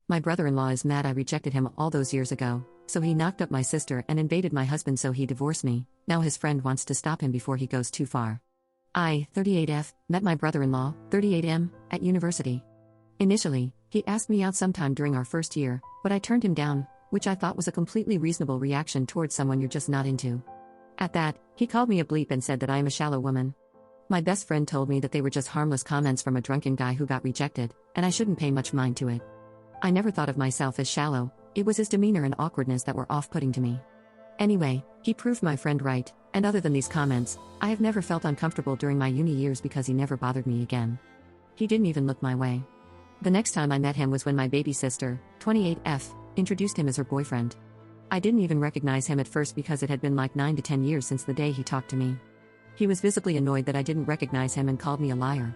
My brother-in-law is mad I rejected him all those years ago, so he knocked up my sister and invaded my husband, so he divorced me. Now his friend wants to stop him before he goes too far. I, 38F, met my brother-in-law, 38M, at university. Initially, he asked me out sometime during our first year, but I turned him down, which I thought was a completely reasonable reaction towards someone you're just not into. At that, he called me a bleep and said that I am a shallow woman. My best friend told me that they were just harmless comments from a drunken guy who got rejected, and I shouldn't pay much mind to it. I never thought of myself as shallow, it was his demeanor and awkwardness that were off-putting to me. Anyway, he proved my friend right, and other than these comments, I have never felt uncomfortable during my uni years because he never bothered me again. He didn't even look my way. The next time I met him was when my baby sister, 28F, introduced him as her boyfriend. I didn't even recognize him at first because it had been like 9 to 10 years since the day he talked to me. He was visibly annoyed that I didn't recognize him and called me a liar.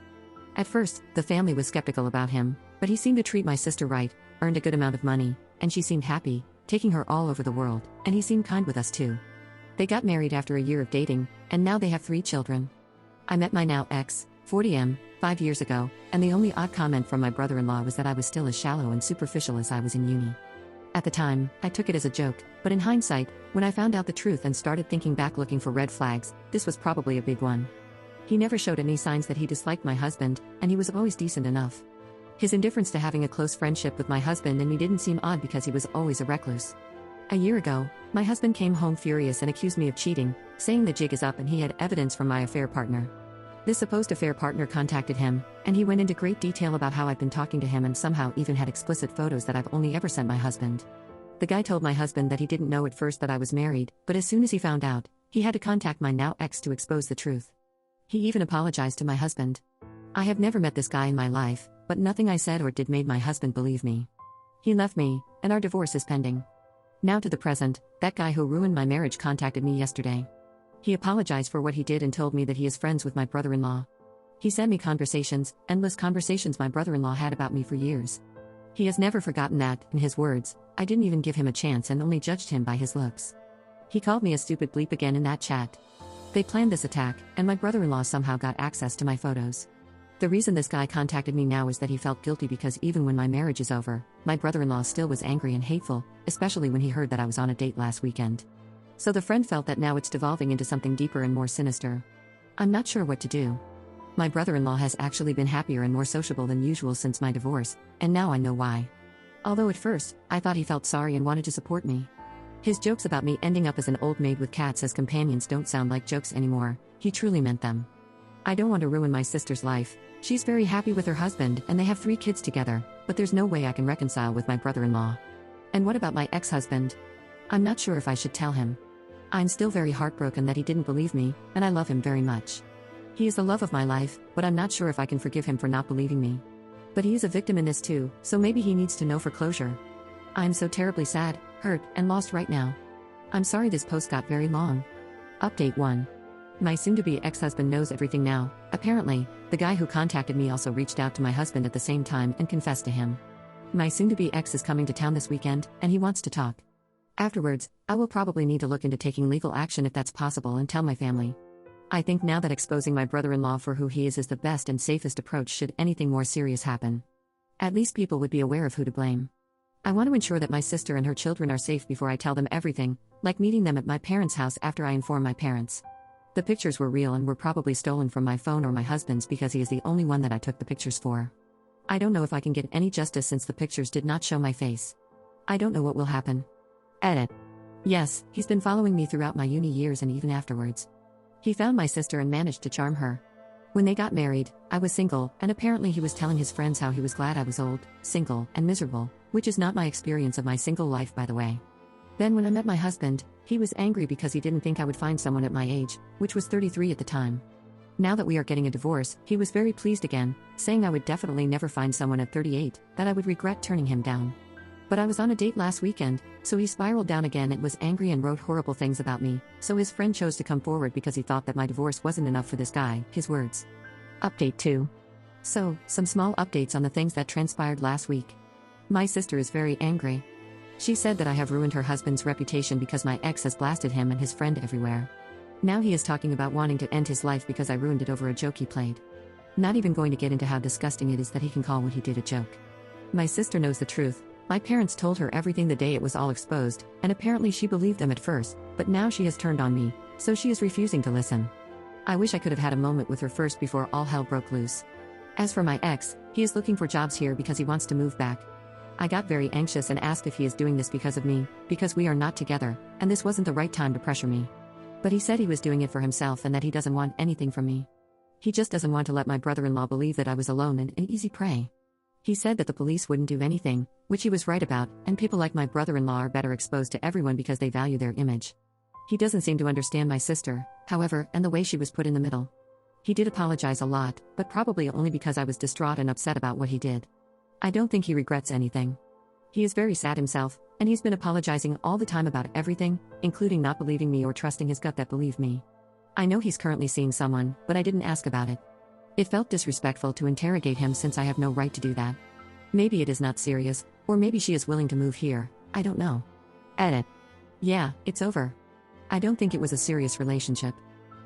At first, the family was skeptical about him, but he seemed to treat my sister right, earned a good amount of money, and she seemed happy, taking her all over the world, and he seemed kind with us too. They got married after a year of dating, and now they have 3 children. I met my now ex, 40M, 5 years ago, and the only odd comment from my brother-in-law was that I was still as shallow and superficial as I was in uni. At the time, I took it as a joke, but in hindsight, when I found out the truth and started thinking back looking for red flags, this was probably a big one. He never showed any signs that he disliked my husband, and he was always decent enough. His indifference to having a close friendship with my husband and me didn't seem odd because he was always a recluse. A year ago, my husband came home furious and accused me of cheating, saying the jig is up and he had evidence from my affair partner. This supposed affair partner contacted him, and he went into great detail about how I'd been talking to him and somehow even had explicit photos that I've only ever sent my husband. The guy told my husband that he didn't know at first that I was married, but as soon as he found out, he had to contact my now ex to expose the truth. He even apologized to my husband. I have never met this guy in my life, but nothing I said or did made my husband believe me. He left me, and our divorce is pending. Now to the present, that guy who ruined my marriage contacted me yesterday. He apologized for what he did and told me that he is friends with my brother-in-law. He sent me conversations, endless conversations my brother-in-law had about me for years. He has never forgotten that, in his words, I didn't even give him a chance and only judged him by his looks. He called me a stupid bleep again in that chat. They planned this attack, and my brother-in-law somehow got access to my photos. The reason this guy contacted me now is that he felt guilty because even when my marriage is over, my brother-in-law still was angry and hateful, especially when he heard that I was on a date last weekend. So the friend felt that now it's devolving into something deeper and more sinister. I'm not sure what to do. My brother-in-law has actually been happier and more sociable than usual since my divorce, and now I know why. Although at first, I thought he felt sorry and wanted to support me. His jokes about me ending up as an old maid with cats as companions don't sound like jokes anymore, he truly meant them. I don't want to ruin my sister's life. She's very happy with her husband and they have 3 kids together, but there's no way I can reconcile with my brother-in-law. And what about my ex-husband? I'm not sure if I should tell him. I'm still very heartbroken that he didn't believe me, and I love him very much. He is the love of my life, but I'm not sure if I can forgive him for not believing me. But he is a victim in this too, so maybe he needs to know for closure. I'm so terribly sad, hurt, and lost right now. I'm sorry this post got very long. Update 1. My soon-to-be ex-husband knows everything now. Apparently, the guy who contacted me also reached out to my husband at the same time and confessed to him. My soon-to-be ex is coming to town this weekend, and he wants to talk. Afterwards, I will probably need to look into taking legal action if that's possible and tell my family. I think now that exposing my brother-in-law for who he is the best and safest approach should anything more serious happen. At least people would be aware of who to blame. I want to ensure that my sister and her children are safe before I tell them everything, like meeting them at my parents' house after I inform my parents. The pictures were real and were probably stolen from my phone or my husband's because he is the only one that I took the pictures for. I don't know if I can get any justice since the pictures did not show my face. I don't know what will happen. Edit. Yes, he's been following me throughout my uni years and even afterwards. He found my sister and managed to charm her. When they got married, I was single, and apparently he was telling his friends how he was glad I was old, single, and miserable, which is not my experience of my single life, by the way. Then when I met my husband, he was angry because he didn't think I would find someone at my age, which was 33 at the time. Now that we are getting a divorce, he was very pleased again, saying I would definitely never find someone at 38, that I would regret turning him down. But I was on a date last weekend, so he spiraled down again and was angry and wrote horrible things about me, so his friend chose to come forward because he thought that my divorce wasn't enough for this guy, his words. Update 2. So, some small updates on the things that transpired last week. My sister is very angry. She said that I have ruined her husband's reputation because my ex has blasted him and his friend everywhere. Now he is talking about wanting to end his life because I ruined it over a joke he played. Not even going to get into how disgusting it is that he can call what he did a joke. My sister knows the truth, My parents told her everything the day it was all exposed, and apparently she believed them at first, but now she has turned on me, so she is refusing to listen. I wish I could have had a moment with her first before all hell broke loose. As for my ex, he is looking for jobs here because he wants to move back. I got very anxious and asked if he is doing this because of me, because we are not together, and this wasn't the right time to pressure me. But he said he was doing it for himself and that he doesn't want anything from me. He just doesn't want to let my brother-in-law believe that I was alone and an easy prey. He said that the police wouldn't do anything, which he was right about, and people like my brother-in-law are better exposed to everyone because they value their image. He doesn't seem to understand my sister, however, and the way she was put in the middle. He did apologize a lot, but probably only because I was distraught and upset about what he did. I don't think he regrets anything. He is very sad himself, and he's been apologizing all the time about everything, including not believing me or trusting his gut that believed me. I know he's currently seeing someone, but I didn't ask about it. It felt disrespectful to interrogate him since I have no right to do that. Maybe it is not serious, or maybe she is willing to move here, I don't know. Edit. Yeah, it's over. I don't think it was a serious relationship.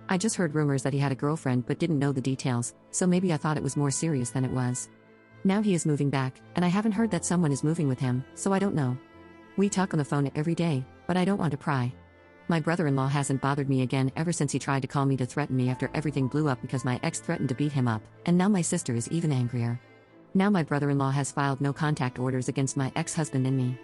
I just heard rumors that he had a girlfriend but didn't know the details, so maybe I thought it was more serious than it was. Now he is moving back, and I haven't heard that someone is moving with him, so I don't know. We talk on the phone every day, but I don't want to pry. My brother-in-law hasn't bothered me again ever since he tried to call me to threaten me after everything blew up because my ex threatened to beat him up, and now my sister is even angrier. Now my brother-in-law has filed no contact orders against my ex-husband and me.